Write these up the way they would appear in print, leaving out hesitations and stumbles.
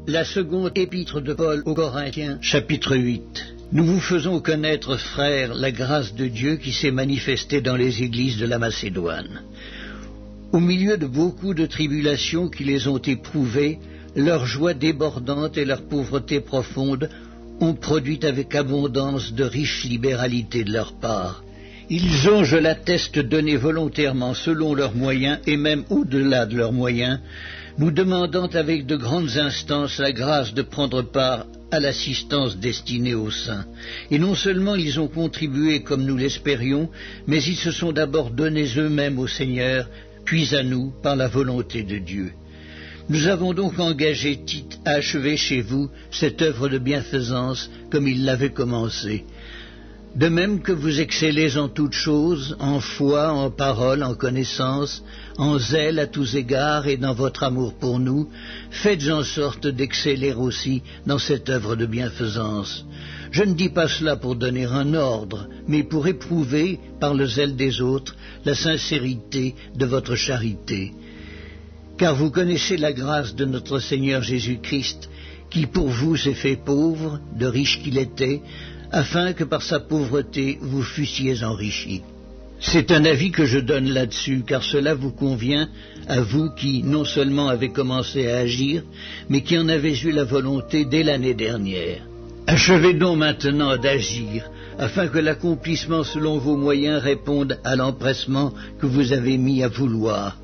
La seconde épître de Paul aux Corinthiens, chapitre 8. Nous vous faisons connaître, frères, la grâce de Dieu qui s'est manifestée dans les églises de la Macédoine. Au milieu de beaucoup de tribulations qui les ont éprouvées, leur joie débordante et leur pauvreté profonde ont produit avec abondance de riches libéralités de leur part. Ils ont, je l'atteste, donné volontairement selon leurs moyens et même au-delà de leurs moyens, nous demandant avec de grandes instances la grâce de prendre part à l'assistance destinée aux saints. Et non seulement ils ont contribué comme nous l'espérions, mais ils se sont d'abord donnés eux-mêmes au Seigneur, puis à nous par la volonté de Dieu. Nous avons donc engagé Tite à achever chez vous cette œuvre de bienfaisance comme il l'avait commencée. De même que vous excellez en toutes choses, en foi, en parole, en connaissance, en zèle à tous égards et dans votre amour pour nous, faites en sorte d'exceller aussi dans cette œuvre de bienfaisance. Je ne dis pas cela pour donner un ordre, mais pour éprouver, par le zèle des autres, la sincérité de votre charité. Car vous connaissez la grâce de notre Seigneur Jésus-Christ, qui pour vous s'est fait pauvre, de riche qu'il était, afin que par sa pauvreté vous fussiez enrichis. C'est un avis que je donne là-dessus, car cela vous convient à vous qui non seulement avez commencé à agir, mais qui en avez eu la volonté dès l'année dernière. Achevez donc maintenant d'agir, afin que l'accomplissement selon vos moyens réponde à l'empressement que vous avez mis à vouloir.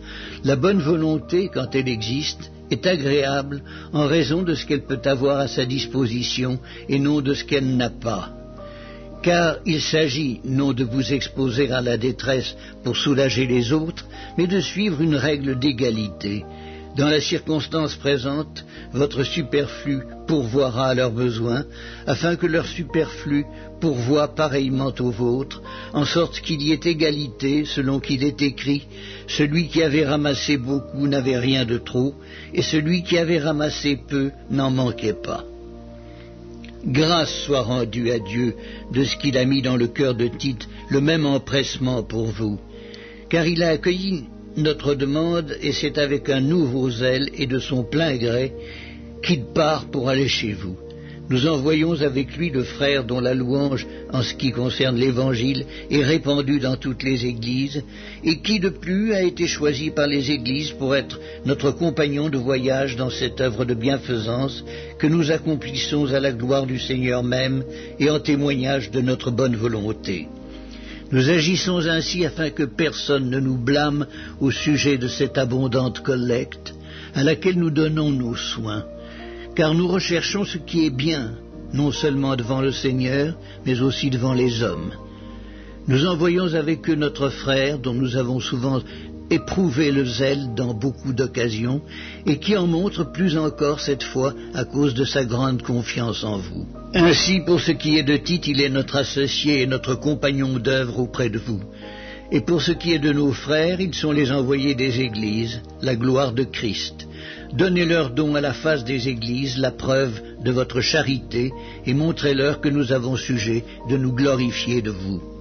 La bonne volonté, quand elle existe, est agréable en raison de ce qu'elle peut avoir à sa disposition et non de ce qu'elle n'a pas. Car il s'agit non de vous exposer à la détresse pour soulager les autres, mais de suivre une règle d'égalité. Dans la circonstance présente, votre superflu pourvoira à leurs besoins, afin que leur superflu pourvoie pareillement au vôtre, en sorte qu'il y ait égalité, selon qu'il est écrit, celui qui avait ramassé beaucoup n'avait rien de trop, et celui qui avait ramassé peu n'en manquait pas. Grâce soit rendue à Dieu de ce qu'il a mis dans le cœur de Tite le même empressement pour vous, car il a accueilli notre demande, et c'est avec un nouveau zèle et de son plein gré qu'il part pour aller chez vous. Nous envoyons avec lui le frère dont la louange en ce qui concerne l'Évangile est répandue dans toutes les églises, et qui de plus a été choisi par les églises pour être notre compagnon de voyage dans cette œuvre de bienfaisance que nous accomplissons à la gloire du Seigneur même et en témoignage de notre bonne volonté. Nous agissons ainsi afin que personne ne nous blâme au sujet de cette abondante collecte à laquelle nous donnons nos soins, car nous recherchons ce qui est bien, non seulement devant le Seigneur, mais aussi devant les hommes. Nous envoyons avec eux notre frère, dont nous avons souvent éprouvé le zèle dans beaucoup d'occasions, et qui en montre plus encore cette fois à cause de sa grande confiance en vous. Ainsi, pour ce qui est de Tite, il est notre associé et notre compagnon d'œuvre auprès de vous. Et pour ce qui est de nos frères, ils sont les envoyés des églises, la gloire de Christ. Donnez-leur donc à la face des églises la preuve de votre charité et montrez-leur que nous avons sujet de nous glorifier de vous.